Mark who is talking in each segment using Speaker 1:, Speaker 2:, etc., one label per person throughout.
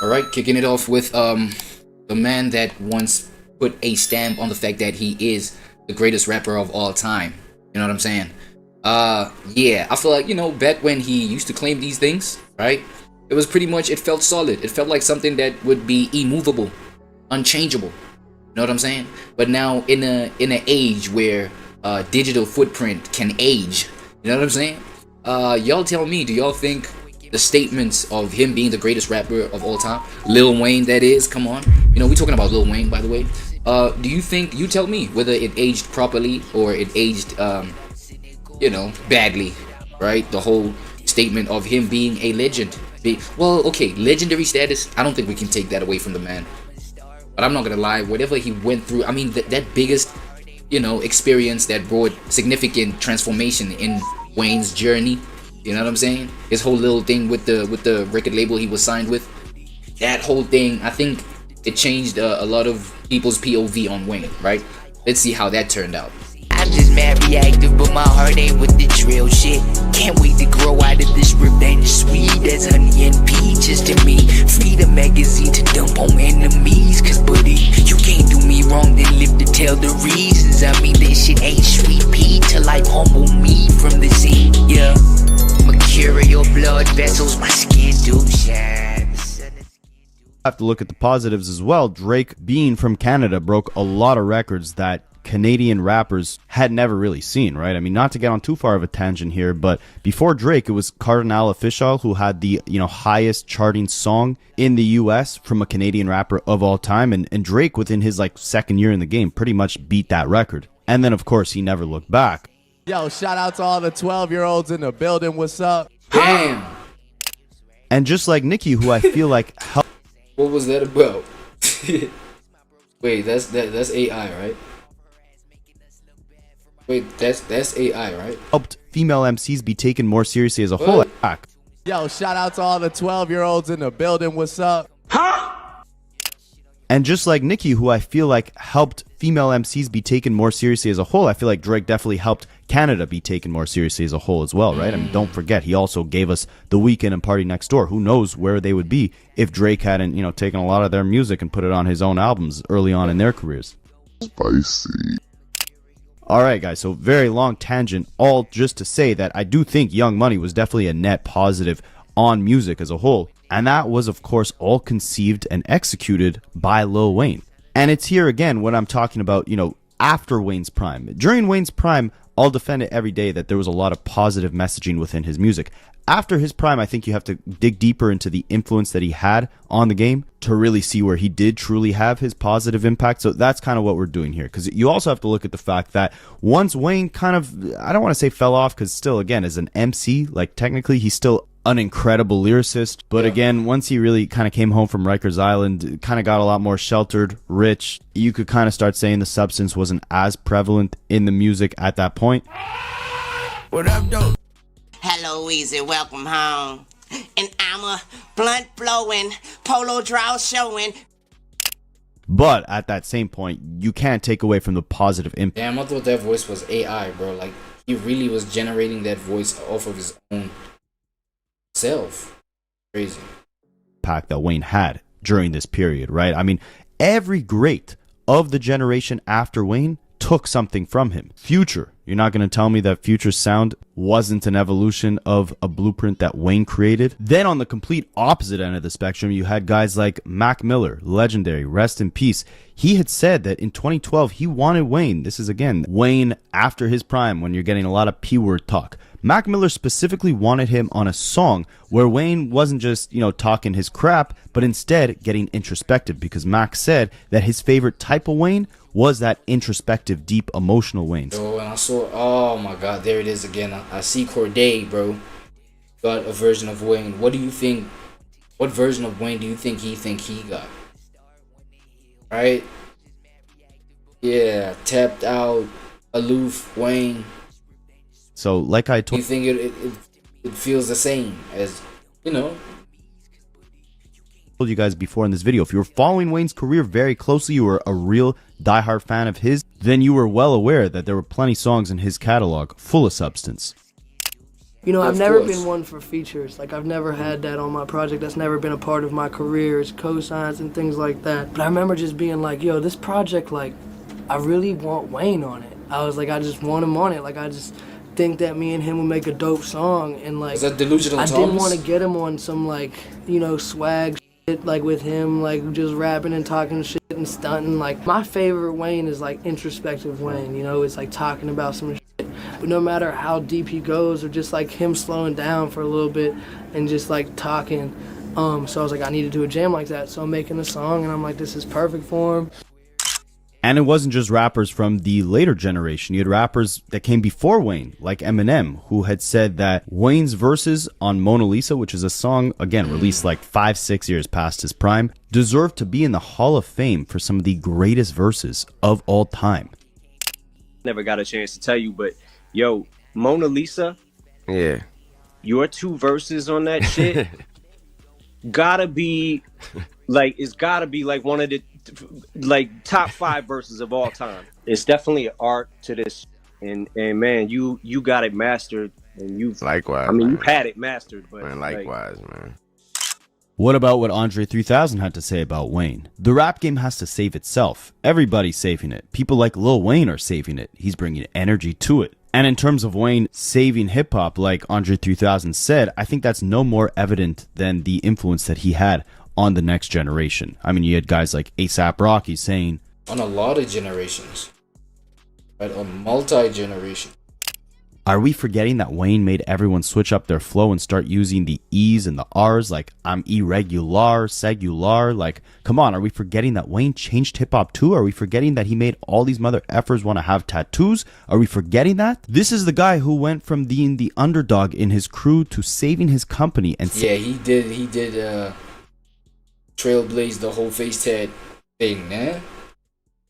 Speaker 1: All right, kicking it off with the man that once put a stamp on the fact that he is the greatest rapper of all time. You know what I'm saying? Yeah, I feel like, back when he used to claim these things, right? It was pretty much, it felt solid. It felt like something that would be immovable, unchangeable. You know what I'm saying? But now in an age where digital footprint can age, you know what I'm saying? Y'all tell me, do y'all think the statements of him being the greatest rapper of all time, Lil Wayne that is, come on, we talking about Lil Wayne, by the way, do you think, you tell me whether it aged properly or it aged badly, right? The whole statement of him being a legend. Well, okay, legendary status, I don't think we can take that away from the man, but I'm not gonna lie, whatever he went through, I mean, that biggest experience that brought significant transformation in Wayne's journey. You know what I'm saying? His whole little thing with the record label he was signed with, that whole thing, I think it changed a lot of people's POV on Wayne, right? Let's see how that turned out.
Speaker 2: I'm just mad reactive, but my heart ain't with the drill shit. Can't wait to grow out of this rip that is sweet as honey and peaches to me. Free the magazine to dump on enemies, cause buddy, you can't do me wrong, then live to tell the reasons. I mean, this shit ain't sweet pea till like humble me from the sea, yeah. Mercurial blood vessels, my skin do shine.
Speaker 3: Have to look at the positives as well. Drake, being from Canada, broke a lot of records that Canadian rappers had never really seen, right? I mean, not to get on too far of a tangent here, but before Drake, it was Cardinal Offishall who had the highest charting song in the US from a Canadian rapper of all time, and Drake, within his second year in the game, pretty much beat that record. And then of course he never looked back.
Speaker 4: Yo, shout out to all the 12-year-olds in the building. What's up?
Speaker 1: Damn.
Speaker 3: And just like Nicki, who I feel like helped.
Speaker 1: What was that about? Wait, that's AI, right? Wait, that's AI, right?
Speaker 3: Helped female MCs be taken more seriously as a whole.
Speaker 4: Yo, shout out to all the 12-year-olds in the building. What's up?
Speaker 3: And just like Nicki, who I feel like helped female MCs be taken more seriously as a whole, I feel like Drake definitely helped Canada be taken more seriously as a whole as well, right? I mean, don't forget, he also gave us The Weeknd and Party Next Door. Who knows where they would be if Drake hadn't, taken a lot of their music and put it on his own albums early on in their careers.
Speaker 5: Spicy.
Speaker 3: Alright guys, so very long tangent, all just to say that I do think Young Money was definitely a net positive on music as a whole. And that was, of course, all conceived and executed by Lil Wayne. And it's here again when I'm talking about, after Wayne's prime. During Wayne's prime, I'll defend it every day that there was a lot of positive messaging within his music. After his prime, I think you have to dig deeper into the influence that he had on the game to really see where he did truly have his positive impact. So that's kind of what we're doing here. Because you also have to look at the fact that once Wayne kind of, I don't want to say fell off, because still, again, as an MC, technically he's still an incredible lyricist, but again, once he really kind of came home from Rikers Island, kind of got a lot more sheltered, rich, you could kind of start saying the substance wasn't as prevalent in the music at that point.
Speaker 4: What up, though?
Speaker 6: Hello, Easy, welcome home. And I'm a blunt blowing, polo draw showing.
Speaker 3: But at that same point, you can't take away from the positive impact.
Speaker 1: Damn, I thought that voice was AI, bro. He really was generating that voice off of his own self. Crazy
Speaker 3: impact that Wayne had during this period, right? I mean, every great of the generation after Wayne took something from him. Future, you're not going to tell me that Future's sound wasn't an evolution of a blueprint that Wayne created? Then on the complete opposite end of the spectrum, you had guys like Mac Miller, legendary, rest in peace. He had said that in 2012 he wanted Wayne, this is again Wayne after his prime, when you're getting a lot of P-word talk. Mac Miller specifically wanted him on a song where Wayne wasn't just, talking his crap, but instead getting introspective, because Mac said that his favorite type of Wayne was that introspective, deep, emotional Wayne.
Speaker 1: Oh, and I saw, oh my god, there it is again. I see Corday, bro, got a version of Wayne. What do you think, what version of Wayne do you think he got? Right? Yeah, tapped out, aloof Wayne.
Speaker 3: So, like I told
Speaker 1: you, think it feels the same as, told
Speaker 3: you guys before in this video, if you were following Wayne's career very closely, you were a real diehard fan of his, then you were well aware that there were plenty songs in his catalog full of substance.
Speaker 7: You know, I've
Speaker 1: Of
Speaker 7: never
Speaker 1: course.
Speaker 7: been one for features. Like, I've never had that on my project. That's never been a part of my career, is cosigns and things like that. But I remember just being like, yo, this project, like, I really want Wayne on it. I was like, I just want him on it. Like, I just think that me and him would make a dope song. And, like,
Speaker 1: Is that Delusional
Speaker 7: I
Speaker 1: Thomas?
Speaker 7: didn't want to get him on some, like, you know, swag shit, like, with him, like, just rapping and talking shit and stunting. Like, my favorite Wayne is, like, introspective Wayne, you know? It's, like, talking about some shit. But no matter how deep he goes, or just, like, him slowing down for a little bit and just, like, talking. So I was like, I need to do a jam like that. So I'm making a song, and I'm like, this is perfect for him.
Speaker 3: And it wasn't just rappers from the later generation. You had rappers that came before Wayne, like Eminem, who had said that Wayne's verses on Mona Lisa, which is a song, again, released like 5-6 years past his prime, deserved to be in the Hall of Fame for some of the greatest verses of all time.
Speaker 8: Never got a chance to tell you, but yo, Mona Lisa,
Speaker 9: Yeah.
Speaker 8: your 2 verses on that shit gotta be like, it's gotta be like one of the like top 5 verses of all time. It's definitely an art to this, and man, you got it mastered, and you've
Speaker 9: Likewise.
Speaker 8: I mean,
Speaker 9: man.
Speaker 8: you've had it mastered, but
Speaker 9: Man,
Speaker 8: like,
Speaker 9: likewise, man.
Speaker 3: What about what Andre 3000 had to say about Wayne? The rap game has to save itself. Everybody's saving it. People like Lil Wayne are saving it. He's bringing energy to it. And in terms of Wayne saving hip-hop, like Andre 3000 said, I think that's no more evident than the influence that he had on the next generation. I mean, you had guys like A$AP Rocky saying,
Speaker 1: On a lot of generations. Right? A multi-generation.
Speaker 3: are we forgetting that Wayne made everyone switch up their flow and start using the E's and the R's, like I'm irregular, segular? Like, come on, are we forgetting that Wayne changed hip-hop too? Are we forgetting that he made all these mother effers want to have tattoos? Are we forgetting that? This is the guy who went from being the underdog in his crew to saving his company and
Speaker 1: Yeah, he did trailblaze the whole face tat thing, man.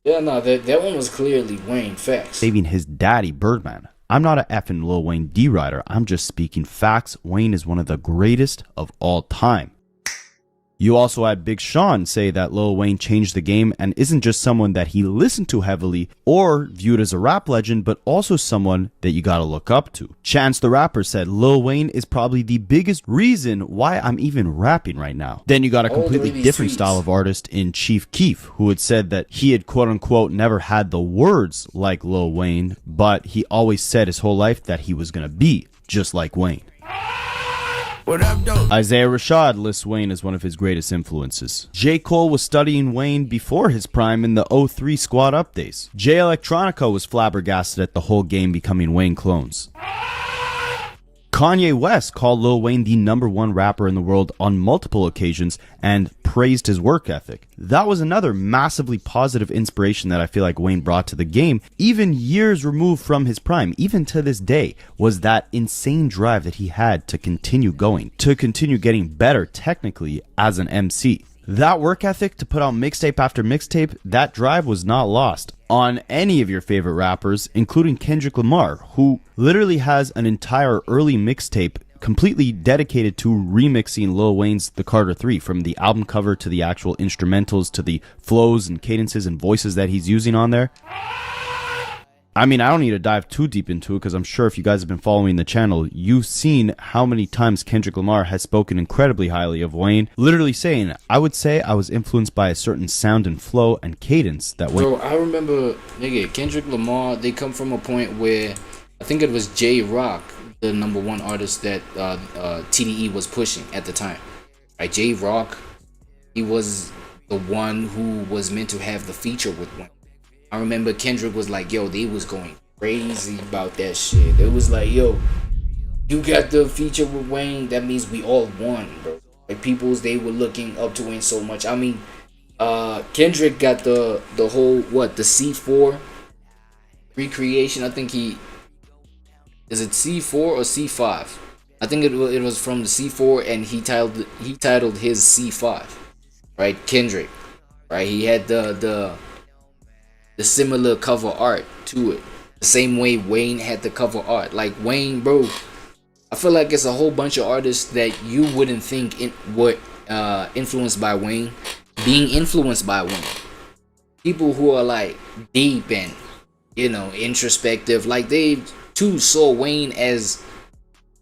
Speaker 1: Yeah, no, that one was clearly Wayne, facts.
Speaker 3: saving his daddy, Birdman. I'm not a effing Lil Wayne D-Rider. I'm just speaking facts. Wayne is one of the greatest of all time. You also had Big Sean say that Lil Wayne changed the game and isn't just someone that he listened to heavily or viewed as a rap legend, but also someone that you gotta look up to. Chance the Rapper said Lil Wayne is probably the biggest reason why I'm even rapping right now. Then you got a
Speaker 1: All the
Speaker 3: completely
Speaker 1: really
Speaker 3: different
Speaker 1: sweets.
Speaker 3: style of artist in Chief Keef, who had said that he had quote unquote never had the words like Lil Wayne, but he always said his whole life that he was gonna be just like Wayne.
Speaker 2: What up, though?
Speaker 3: Isaiah Rashad lists Wayne as one of his greatest influences. J. Cole was studying Wayne before his prime in the 03 squad updates. Jay Electronica was flabbergasted at the whole game becoming Wayne clones. Kanye West called Lil Wayne the #1 rapper in the world on multiple occasions and praised his work ethic. That was another massively positive inspiration that I feel like Wayne brought to the game, even years removed from his prime, even to this day, was that insane drive that he had to continue going, to continue getting better technically as an MC. That work ethic to put out mixtape after mixtape, that drive was not lost on any of your favorite rappers, including Kendrick Lamar, who literally has an entire early mixtape completely dedicated to remixing Lil Wayne's The Carter 3, from the album cover to the actual instrumentals to the flows and cadences and voices that he's using on there. I mean, I don't need to dive too deep into it because I'm sure if you guys have been following the channel, you've seen how many times Kendrick Lamar has spoken incredibly highly of Wayne, literally saying, I would say I was influenced by a certain sound and flow and cadence that Wayne...
Speaker 1: Bro, I remember, nigga, Kendrick Lamar, they come from a point where I think it was J-Rock, the #1 artist that TDE was pushing at the time. Right, J-Rock, he was the one who was meant to have the feature with Wayne. I remember Kendrick was like, yo, they was going crazy about that shit. It was like, yo, you got the feature with Wayne, that means we all won, bro. Like, peoples, they were looking up to Wayne so much. I mean, Kendrick got the whole, the C4 recreation. I think is it C4 or C5? I think it was from the C4, and he titled his C5, right? Kendrick, right? He had the similar cover art to it, the same way Wayne had the cover art. Like, Wayne, bro, I feel like it's a whole bunch of artists that you wouldn't think were influenced by Wayne being influenced by Wayne. People who are like deep and, you know, introspective, like they too saw Wayne as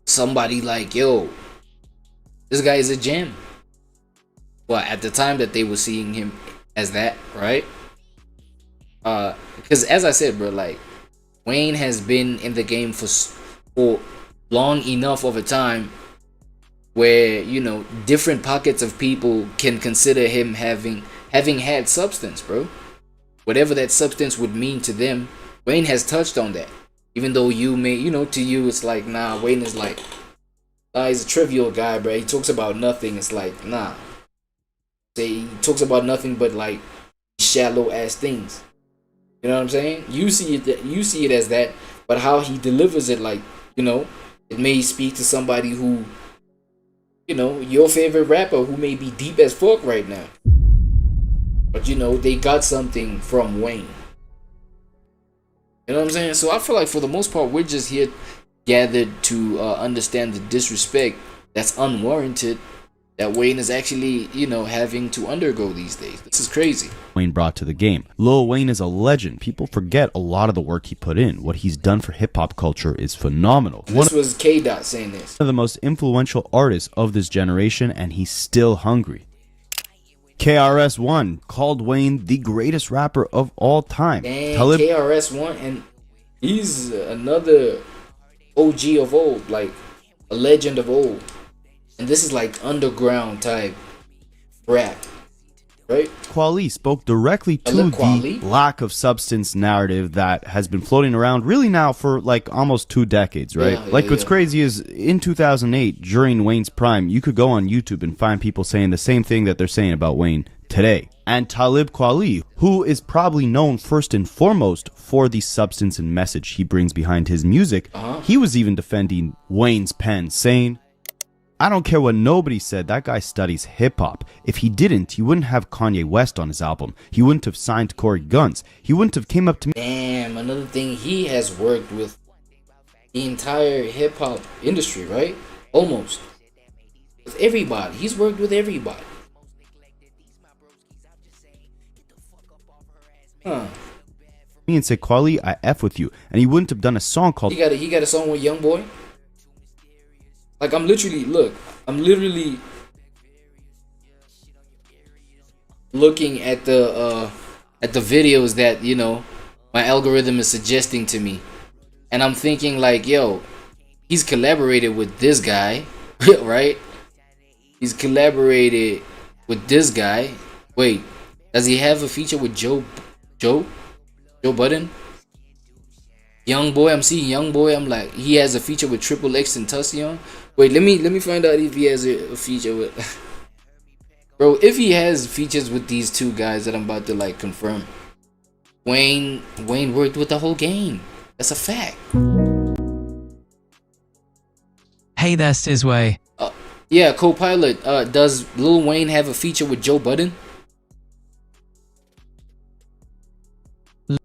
Speaker 1: somebody like, yo, this guy is a gem. Well, at the time that they were seeing him as that, right? Because as I said, bro, like, Wayne has been in the game for long enough of a time where, you know, different pockets of people can consider him having had substance, bro. Whatever that substance would mean to them, Wayne has touched on that. Even though you may, you know, to you it's like, nah, Wayne is like, he's a trivial guy, bro. He talks about nothing. It's like, nah. He talks about nothing but like shallow ass things. You know what I'm saying? You see it as that, but how he delivers it, like, you know, it may speak to somebody who, you know, your favorite rapper who may be deep as fuck right now. But, you know, they got something from Wayne. You know what I'm saying? So I feel like for the most part, we're just here gathered to understand the disrespect that's unwarranted that Wayne is actually, you know, having to undergo these days. This is crazy.
Speaker 3: Wayne brought to the game. Lil Wayne is a legend. People forget a lot of the work he put in. What he's done for hip-hop culture is phenomenal.
Speaker 1: This was K-Dot saying this.
Speaker 3: One of the most influential artists of this generation, and he's still hungry. KRS-One called Wayne the greatest rapper of all time.
Speaker 1: And KRS-One, and he's another OG of old, like a legend of old. And this is like underground type rap, right?
Speaker 3: Kweli spoke directly to the lack of substance narrative that has been floating around really now for like almost 2 decades, right? What's crazy is in 2008, during Wayne's prime, you could go on YouTube and find people saying the same thing that they're saying about Wayne today. And Talib Kweli, who is probably known first and foremost for the substance and message he brings behind his music, he was even defending Wayne's pen, saying, I don't care what nobody said, that guy studies hip-hop. If he didn't, he wouldn't have Kanye West on his album. He wouldn't have signed Corey Guns. He wouldn't have came up to me.
Speaker 1: Damn, another thing, he has worked with the entire hip-hop industry, right? Almost. With everybody. He's worked with everybody. Huh.
Speaker 3: Me and say, Kweli, I F with you. And he wouldn't have done a song called...
Speaker 1: He got a song with YoungBoy? Like, I'm literally looking at the videos that, you know, my algorithm is suggesting to me, and I'm thinking like, yo, he's collaborated with this guy, right? He's collaborated with this guy. Wait, does he have a feature with Joe Budden? YoungBoy, I'm seeing YoungBoy. I'm like, he has a feature with Triple X and Tentacion. Wait, let me find out if he has a feature with. Bro, if he has features with these two guys that I'm about to like confirm, Wayne worked with the whole game. That's a fact.
Speaker 9: Hey there, Sizway.
Speaker 1: Yeah, co-pilot. Does Lil Wayne have a feature with Joe Budden?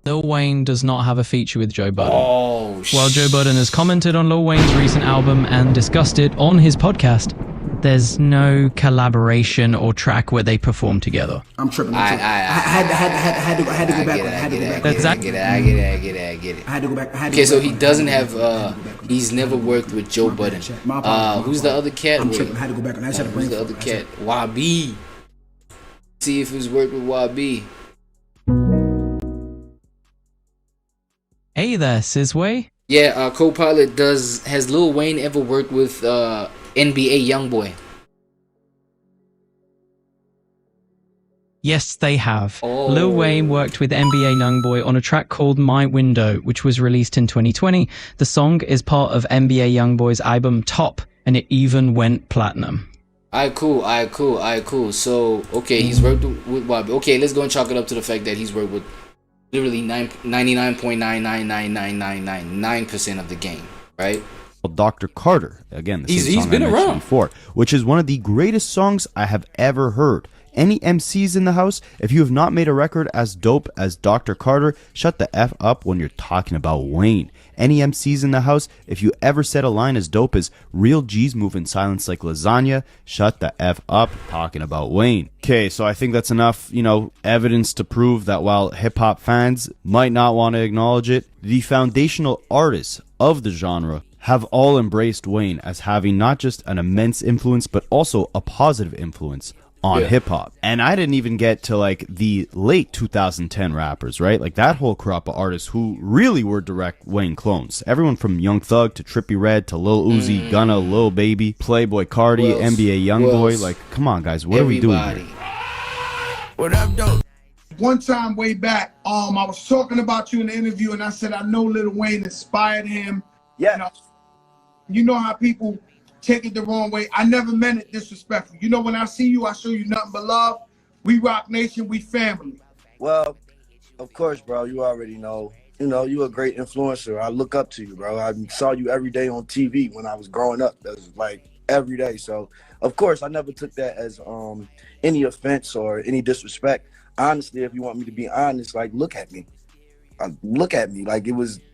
Speaker 9: Lil Wayne does not have a feature with Joe Budden.
Speaker 1: Oh,
Speaker 9: While Joe Budden has commented on Lil Wayne's recent album and discussed it on his podcast, there's no collaboration or track where they perform together.
Speaker 10: I'm tripping. I had to go back. I get it. I had to go back.
Speaker 1: Okay, so he doesn't have. He's never worked with Joe Budden. Who's the other cat?
Speaker 10: I'm tripping. I had to go back.
Speaker 1: Who's the other cat? YB. See if he's worked with YB.
Speaker 9: Hey there, Sizway.
Speaker 1: Yeah, co-pilot, has Lil Wayne ever worked with NBA YoungBoy?
Speaker 9: Yes, they have.
Speaker 1: Oh.
Speaker 9: Lil Wayne worked with NBA YoungBoy on a track called My Window, which was released in 2020. The song is part of NBA YoungBoy's album Top, and it even went platinum.
Speaker 1: Alright, cool. So, okay, he's worked with YB. Okay, let's go and chalk it up to the fact that he's worked with literally 99.9999999% of the game, right?
Speaker 3: Dr. Carter, again, the same
Speaker 1: he's
Speaker 3: song
Speaker 1: been
Speaker 3: I mentioned
Speaker 1: around
Speaker 3: before, which is one of the greatest songs I have ever heard. Any MCs in the house, if you have not made a record as dope as Dr. Carter, shut the F up when you're talking about Wayne. Any MCs in the house, if you ever said a line as dope as Real G's move in silence like lasagna, shut the F up talking about Wayne. Okay, so I think that's enough, evidence to prove that while hip-hop fans might not want to acknowledge it, the foundational artists of the genre have all embraced Wayne as having not just an immense influence, but also a positive influence on hip-hop. And I didn't even get to like the late 2010 rappers, right? Like that whole crop of artists who really were direct Wayne clones. Everyone from Young Thug to Trippie Redd to Lil Uzi, Gunna, Lil Baby, Playboy Cardi, NBA Youngboy. Like, come on, guys, what are we doing here?
Speaker 10: What up, though?
Speaker 11: One time way back, I was talking about you in the interview, and I said I know Lil Wayne inspired him.
Speaker 12: Yeah.
Speaker 11: You know how people take it the wrong way. I never meant it disrespectful. You know, when I see you, I show you nothing but love. We Rock Nation, we family.
Speaker 12: Well, of course, bro. You already know. You know, you're a great influencer. I look up to you, bro. I saw you every day on TV when I was growing up. That was like every day. So, of course, I never took that as any offense or any disrespect. Honestly, if you want me to be honest, like, look at me. Look at me. Like,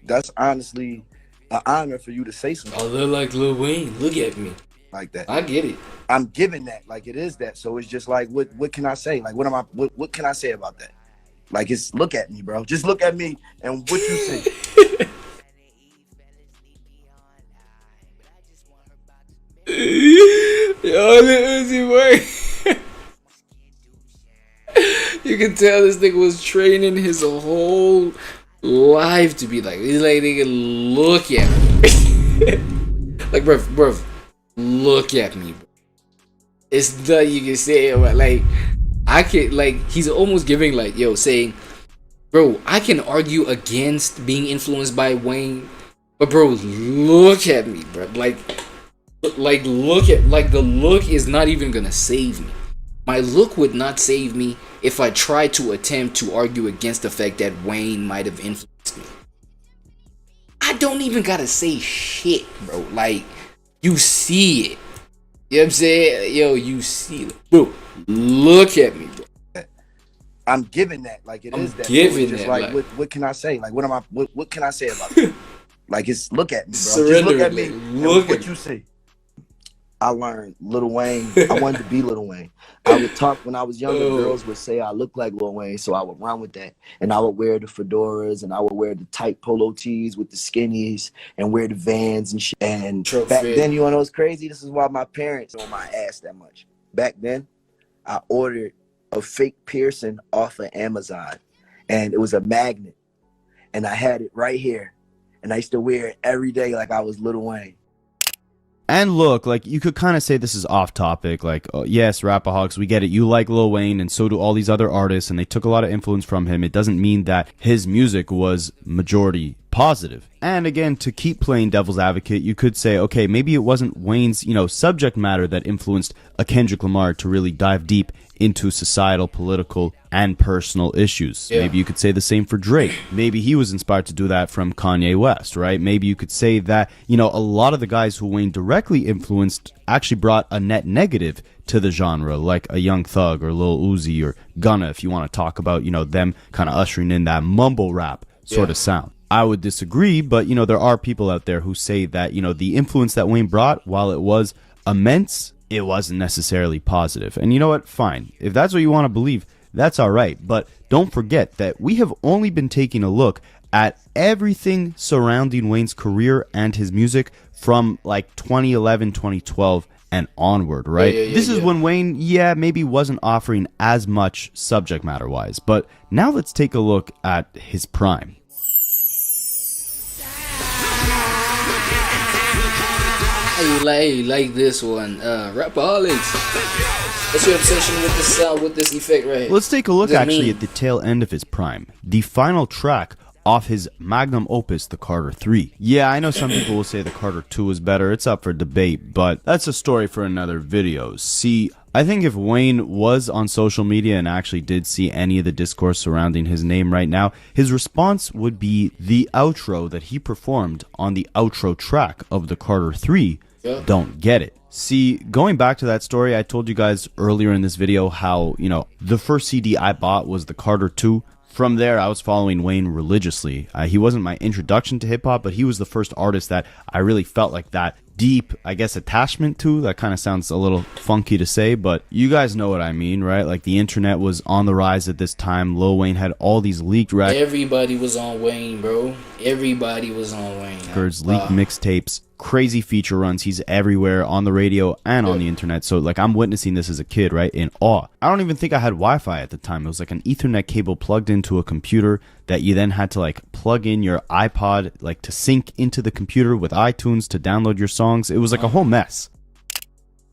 Speaker 12: that's honestly an honor for you to say something.
Speaker 13: I look like Lil Wayne. Look at me.
Speaker 12: Like that.
Speaker 13: I get it.
Speaker 12: I'm giving that. Like, it is that. So it's just like, what can I say? Like, what can I say about that? Like, it's look at me, bro. Just look at me and what you see.
Speaker 13: Yo, Lil Uzi Wayne. You can tell this nigga was training his whole life to be like, he's like, nigga, look at me. Like, bruv, look at me, bro. It's nothing you can say, but like, I can, like, he's almost giving, like, yo, saying, bro, I can argue against being influenced by Wayne, but bro, look at me, bro. Like, look at, like, the look is not even gonna save me. My look would not save me if I tried to attempt to argue against the fact that Wayne might have influenced me. I don't even gotta say shit, bro. Like, you see it. You know what I'm saying? Yo, you see it. Bro, look at me, bro.
Speaker 12: I'm giving that. Like, it is that.
Speaker 13: Giving
Speaker 12: just
Speaker 13: that,
Speaker 12: like,
Speaker 13: like,
Speaker 12: what can I say? Like, what can I say about that? Like, it's look at me, bro.
Speaker 13: Surrender,
Speaker 12: just look at me.
Speaker 13: look
Speaker 12: What
Speaker 13: at
Speaker 12: you see. I learned Lil Wayne. I wanted to be Lil Wayne. I would talk when I was younger. Girls would say I look like Lil Wayne, so I would run with that. And I would wear the fedoras, and I would wear the tight polo tees with the skinnies, and wear the Vans and shit. And back then, you know what's crazy? This is why my parents on my ass that much. Back then, I ordered a fake piercing off of Amazon, and it was a magnet, and I had it right here, and I used to wear it every day like I was Lil Wayne.
Speaker 3: And look, like, you could kind of say this is off topic, like, oh, yes, Rapaholics, we get it, you like Lil Wayne, and so do all these other artists, and they took a lot of influence from him. It doesn't mean that his music was majority positive. And again, to keep playing devil's advocate, you could say, okay, maybe it wasn't Wayne's, subject matter that influenced a Kendrick Lamar to really dive deep into societal, political, and personal issues. Yeah. Maybe you could say the same for Drake. Maybe he was inspired to do that from Kanye West, right? Maybe you could say that, a lot of the guys who Wayne directly influenced actually brought a net negative to the genre, like a Young Thug or Lil Uzi or Gunna, if you want to talk about, them kind of ushering in that mumble rap sort of sound. I would disagree, but, there are people out there who say that, the influence that Wayne brought, while it was immense, it wasn't necessarily positive. And you know what? Fine. If that's what you want to believe, that's all right. But don't forget that we have only been taking a look at everything surrounding Wayne's career and his music from like 2011, 2012 and onward, right? This is when Wayne, maybe wasn't offering as much subject matter wise. But now let's take a look at his prime.
Speaker 13: Hey, like this one, Rapaholics. What's your obsession with this sound, with this effect right here?
Speaker 3: Let's take a look actually at the tail end of his prime. The final track off his magnum opus, the Carter 3. Yeah, I know some people will say the Carter 2 is better. It's up for debate, but that's a story for another video. See, I think if Wayne was on social media and actually did see any of the discourse surrounding his name right now, his response would be the outro that he performed on the outro track of the Carter 3, Don't Get It. See, going back to that story, I told you guys earlier in this video how, the first CD I bought was the Carter 2. From there, I was following Wayne religiously. He wasn't my introduction to hip-hop, but he was the first artist that I really felt like that deep, I guess, attachment to. That kind of sounds a little funky to say, but you guys know what I mean, right? Like, the internet was on the rise at this time. Lil Wayne had all these leaked records.
Speaker 13: Everybody was on Wayne, bro. Everybody was on Wayne.
Speaker 3: Leaked mixtapes, crazy feature runs. He's everywhere on the radio and on the internet. So like I'm witnessing this as a kid, right, in awe. I don't even think I had Wi-Fi at the time. It was like an Ethernet cable plugged into a computer that you then had to like plug in your iPod like to sync into the computer with iTunes to download your songs. It was like a whole mess.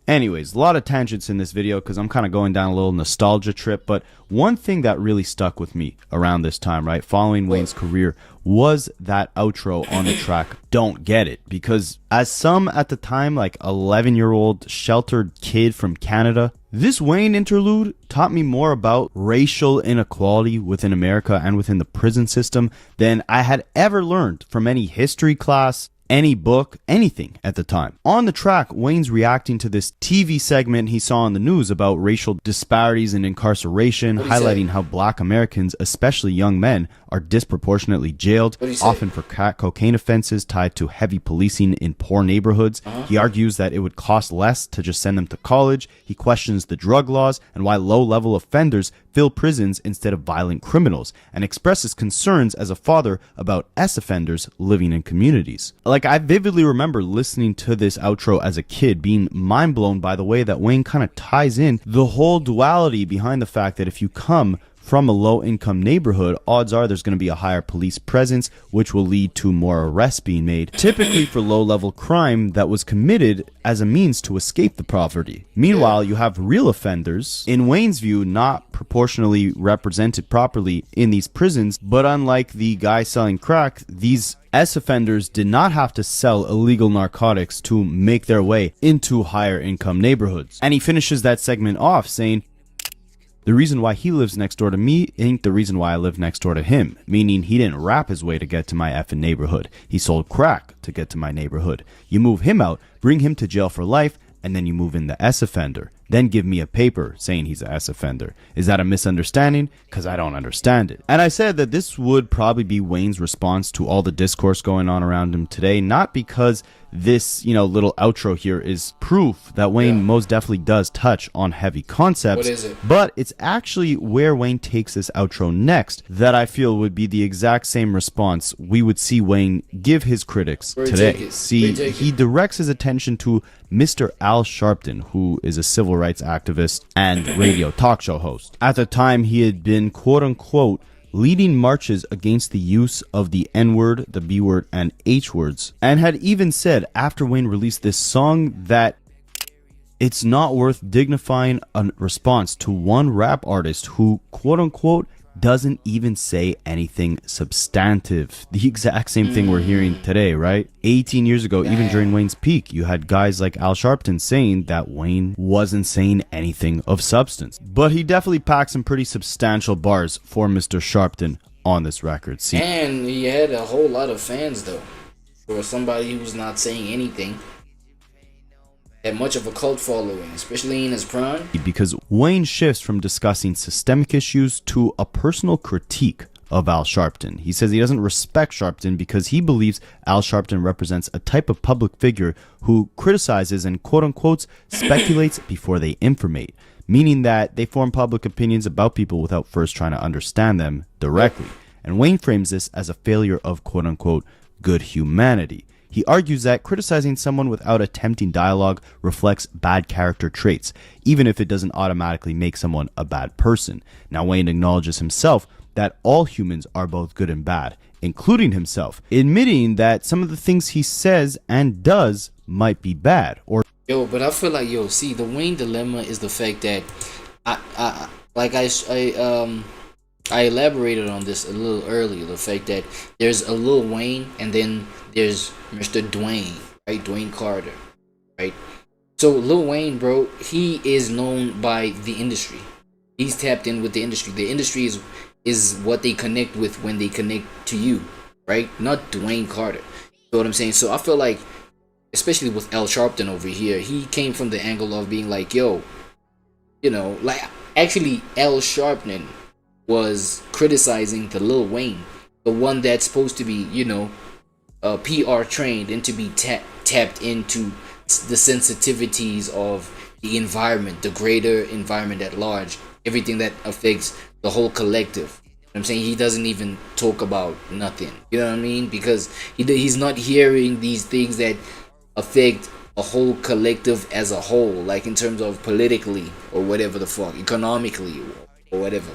Speaker 3: Anyways, a lot of tangents in this video because I'm kind of going down a little nostalgia trip, but one thing that really stuck with me around this time, right, following Wayne's career, was that outro on the track Don't Get It, because as some at the time like 11-year-old sheltered kid from Canada, this Wayne interlude taught me more about racial inequality within America and within the prison system than I had ever learned from any history class, any book, anything at the time. On the track, Wayne's reacting to this TV segment he saw on the news about racial disparities in incarceration, highlighting how black Americans, especially young men, are disproportionately jailed, often for crack cocaine offenses tied to heavy policing in poor neighborhoods. He argues that it would cost less to just send them to college. He questions the drug laws and why low-level offenders fill prisons instead of violent criminals, and expresses concerns as a father about S-offenders living in communities. Like, I vividly remember listening to this outro as a kid, being mind-blown by the way that Wayne kind of ties in the whole duality behind the fact that if you come from a low-income neighborhood, odds are there's going to be a higher police presence, which will lead to more arrests being made, typically for low-level crime that was committed as a means to escape the poverty. Meanwhile, you have real offenders, in Wayne's view, not proportionally represented properly in these prisons, but unlike the guy selling crack, these S-offenders did not have to sell illegal narcotics to make their way into higher income neighborhoods. And he finishes that segment off saying, "The reason why he lives next door to me ain't the reason why I live next door to him," meaning he didn't rap his way to get to my effing neighborhood. He sold crack to get to my neighborhood. You move him out, bring him to jail for life, and then you move in the S-offender. Then give me a paper saying he's a S-offender. Is that a misunderstanding? Because I don't understand it. And I said that this would probably be Wayne's response to all the discourse going on around him today, not because this, little outro here is proof that Wayne most definitely does touch on heavy concepts.
Speaker 13: What is it?
Speaker 3: But it's actually where Wayne takes this outro next that I feel would be the exact same response we would see Wayne give his critics today. See, he directs his attention to Mr. Al Sharpton, who is a civil rights activist and radio talk show host. At the time, he had been, quote-unquote, leading marches against the use of the N-word, the B-word, and H-words, and had even said after Wayne released this song that it's not worth dignifying a response to one rap artist who, quote-unquote, doesn't even say anything substantive. The exact same thing we're hearing today, right? 18 years ago, even during Wayne's peak, you had guys like Al Sharpton saying that Wayne wasn't saying anything of substance. But he definitely packed some pretty substantial bars for Mr. Sharpton on this record. See,
Speaker 13: and he had a whole lot of fans, though. For somebody who's not saying anything, had much of a cult following, especially in his prime.
Speaker 3: Because Wayne shifts from discussing systemic issues to a personal critique of Al Sharpton. He says he doesn't respect Sharpton because he believes Al Sharpton represents a type of public figure who criticizes and quote-unquote speculates before they informate, meaning that they form public opinions about people without first trying to understand them directly. And Wayne frames this as a failure of quote-unquote good humanity. He argues that criticizing someone without attempting dialogue reflects bad character traits, even if it doesn't automatically make someone a bad person. Now, Wayne acknowledges himself that all humans are both good and bad, including himself, admitting that some of the things he says and does might be bad. Or
Speaker 13: but I feel like, see, the Wayne dilemma is the fact that I elaborated on this a little earlier, the fact that there's a Lil Wayne and then there's Mr. Dwayne, right? Dwayne Carter, right? So Lil Wayne, bro, he is known by the industry. He's tapped in with the industry. The industry is what they connect with when they connect to you, right? Not Dwayne Carter. You know what I'm saying? So I feel like, especially with Al Sharpton over here, he came from the angle of being like, actually Al Sharpton was criticizing the Lil Wayne, the one that's supposed to be, PR trained and to be tapped into the sensitivities of the environment, the greater environment at large, everything that affects the whole collective. You know what I'm saying? He doesn't even talk about nothing. You know what I mean? Because he's not hearing these things that
Speaker 1: affect a whole collective as a whole, like in terms of politically or whatever the fuck, economically or whatever.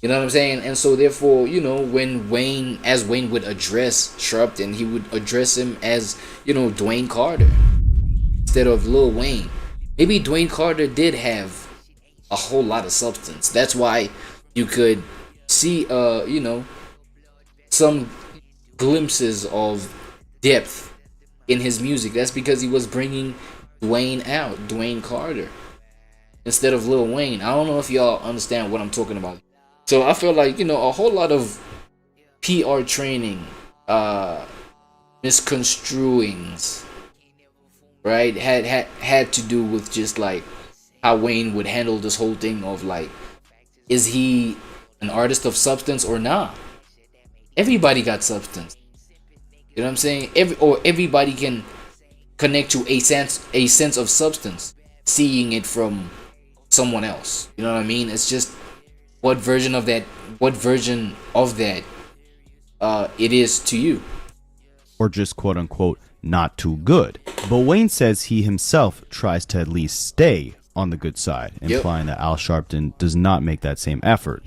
Speaker 1: You know what I'm saying? And so therefore, you know, when Wayne would address Sharpton, he would address him as, you know, Dwayne Carter instead of Lil Wayne. Maybe Dwayne Carter did have a whole lot of substance. That's why you could see, you know, some glimpses of depth in his music. That's because he was bringing Dwayne Carter, instead of Lil Wayne. I don't know if y'all understand what I'm talking about. So I feel like, you know, a whole lot of PR training, misconstruings, right, had to do with just like how Wayne would handle this whole thing of like, is he an artist of substance or not? Everybody got substance. You know what I'm saying? Everybody can connect to a sense of substance, seeing it from someone else. You know what I mean? It's just what version of that it is to you.
Speaker 3: Or just quote unquote not too good. But Wayne says he himself tries to at least stay on the good side, implying that Al Sharpton does not make that same effort.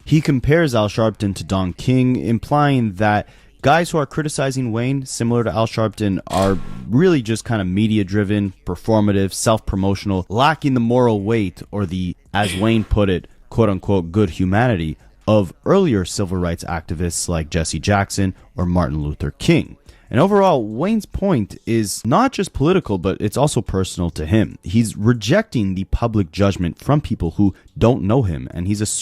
Speaker 3: He compares Al Sharpton to Don King, implying that guys who are criticizing Wayne, similar to Al Sharpton, are really just kind of media-driven, performative, self-promotional, lacking the moral weight or the, as Wayne put it, quote-unquote good humanity of earlier civil rights activists like Jesse Jackson or Martin Luther King. And overall, Wayne's point is not just political, but it's also personal to him. He's rejecting the public judgment from people who don't know him, and he's